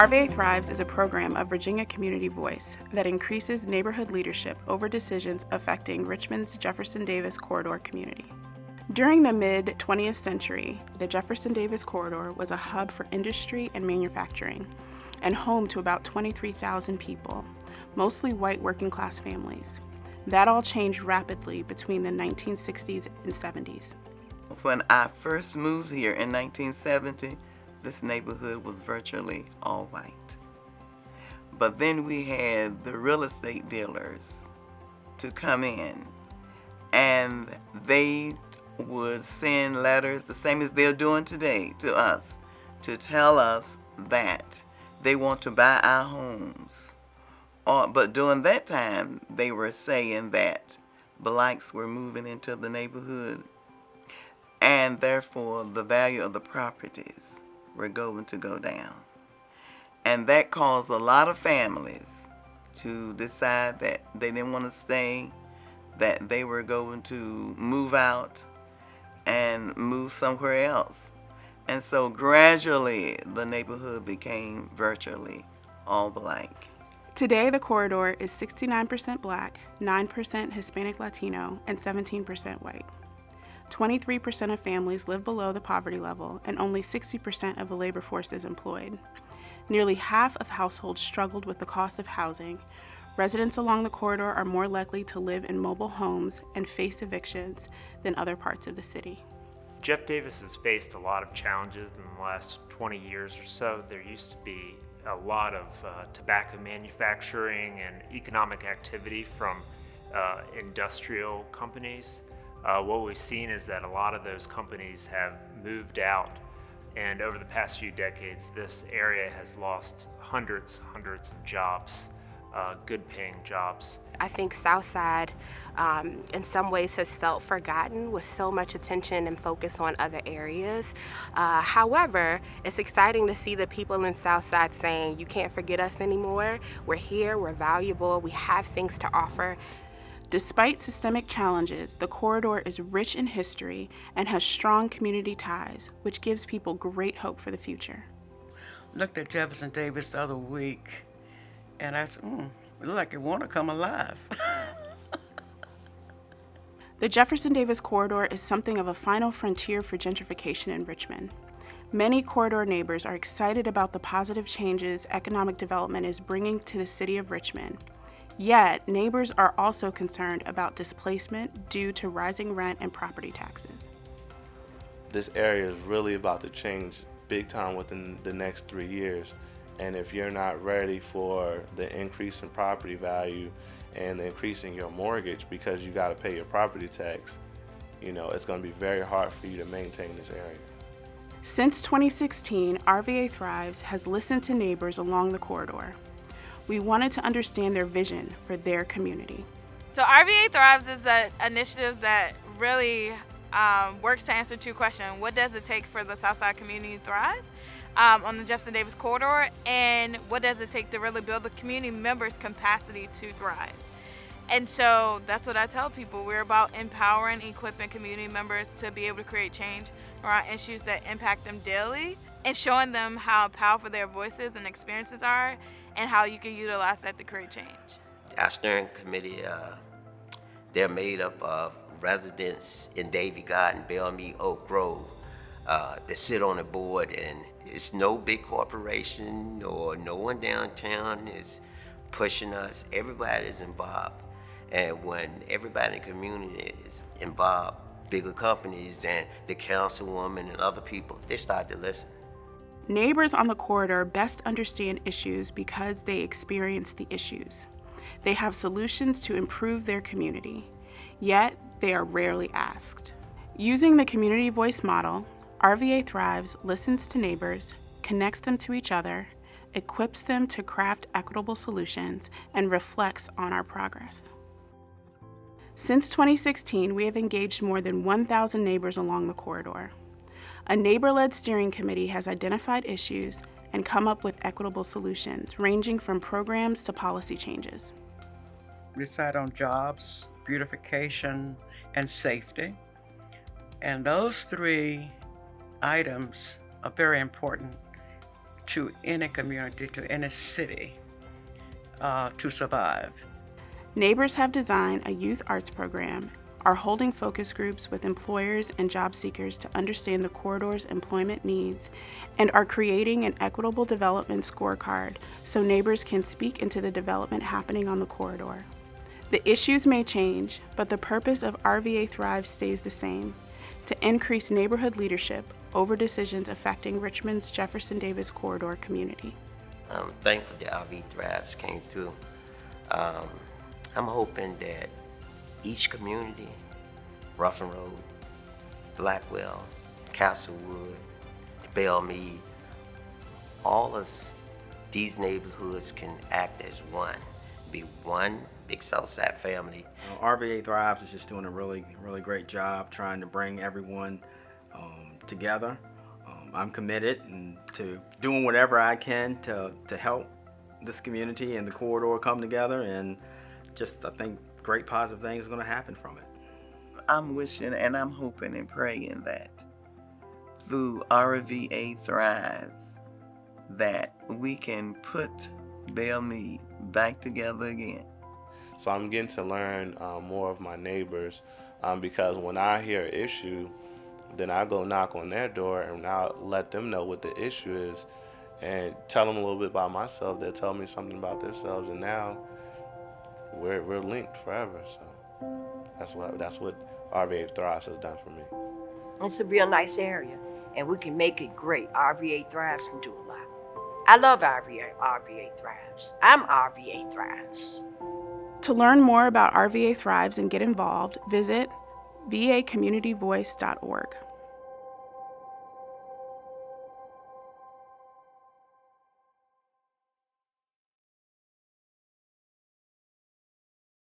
RVA Thrives is a program of Virginia Community Voice that increases neighborhood leadership over decisions affecting Richmond's Jefferson-Davis corridor community. During the mid-20th century, the Jefferson-Davis corridor was a hub for industry and manufacturing and home to about 23,000 people, mostly white working-class families. That all changed rapidly between the 1960s and 70s. When I first moved here in 1970, this neighborhood was virtually all white. But then we had the real estate dealers to come in, and they would send letters, the same as they're doing today, to us, to tell us that they want to buy our homes. But during that time, they were saying that blacks were moving into the neighborhood, and therefore the value of the properties were going to go down. And that caused a lot of families to decide that they didn't want to stay, that they were going to move out and move somewhere else. And so gradually the neighborhood became virtually all black. Today, the corridor is 69% black, 9% Hispanic Latino, and 17% white. 23% of families live below the poverty level, and only 60% of the labor force is employed. Nearly half of households struggled with the cost of housing. Residents along the corridor are more likely to live in mobile homes and face evictions than other parts of the city. Jeff Davis has faced a lot of challenges in the last 20 years or so. There used to be a lot of tobacco manufacturing and economic activity from industrial companies. What we've seen is that a lot of those companies have moved out, and over the past few decades, this area has lost hundreds of jobs, good paying jobs. I think Southside in some ways has felt forgotten with so much attention and focus on other areas. However, it's exciting to see the people in Southside saying, you can't forget us anymore. We're here, we're valuable, we have things to offer. Despite systemic challenges, the corridor is rich in history and has strong community ties, which gives people great hope for the future. Looked at Jefferson Davis the other week, and I said, it looked like it want to come alive. The Jefferson-Davis corridor is something of a final frontier for gentrification in Richmond. Many corridor neighbors are excited about the positive changes economic development is bringing to the city of Richmond. Yet, neighbors are also concerned about displacement due to rising rent and property taxes. This area is really about to change big time within the next 3 years. And if you're not ready for the increase in property value and the increase in your mortgage because you got to pay your property tax, it's going to be very hard for you to maintain this area. Since 2016, RVA Thrives has listened to neighbors along the corridor. We wanted to understand their vision for their community. So RVA Thrives is an initiative that really works to answer two questions. What does it take for the Southside community to thrive on the Jefferson-Davis corridor, and what does it take to really build the community members' capacity to thrive? And so that's what I tell people. We're about empowering, equipping community members to be able to create change around issues that impact them daily, and showing them how powerful their voices and experiences are, and how you can utilize that to create change. Our steering committee, they're made up of residents in Davie Garden, Bellmead, Oak Grove, that sit on the board, and it's no big corporation or no one downtown is pushing us. Everybody's involved. And when everybody in the community is involved, bigger companies and the councilwoman and other people, they start to listen. Neighbors on the corridor best understand issues because they experience the issues. They have solutions to improve their community, yet they are rarely asked. Using the community voice model, RVA Thrives listens to neighbors, connects them to each other, equips them to craft equitable solutions, and reflects on our progress. Since 2016, we have engaged more than 1,000 neighbors along the corridor. A neighbor-led steering committee has identified issues and come up with equitable solutions, ranging from programs to policy changes. We decide on jobs, beautification, and safety. And those three items are very important to any community, to any city, to survive. Neighbors have designed a youth arts program, are holding focus groups with employers and job seekers to understand the corridor's employment needs, and are creating an equitable development scorecard so neighbors can speak into the development happening on the corridor. The issues may change, but the purpose of RVA Thrives stays the same: to increase neighborhood leadership over decisions affecting Richmond's Jefferson Davis corridor community. I'm thankful that RVA Thrives came through. I'm hoping that each community, Ruffin Road, Blackwell, Castlewood, Bellmead, all of these neighborhoods can act as one, be one big Southside family. RVA Thrives is just doing a really great job trying to bring everyone together. I'm committed to doing whatever I can to help this community and the corridor come together, and just I think great positive things are going to happen from it. I'm wishing and I'm hoping and praying that through RVA Thrives that we can put Bellmead back together again. So I'm getting to learn more of my neighbors because when I hear an issue, then I go knock on their door and I'll let them know what the issue is and tell them a little bit about myself. They'll tell me something about themselves, and now we're linked forever. So that's what RVA Thrives has done for me. It's a real nice area, and we can make it great. RVA Thrives can do a lot. I love RVA Thrives. I'm RVA Thrives. To learn more about RVA Thrives and get involved, visit vacommunityvoice.org.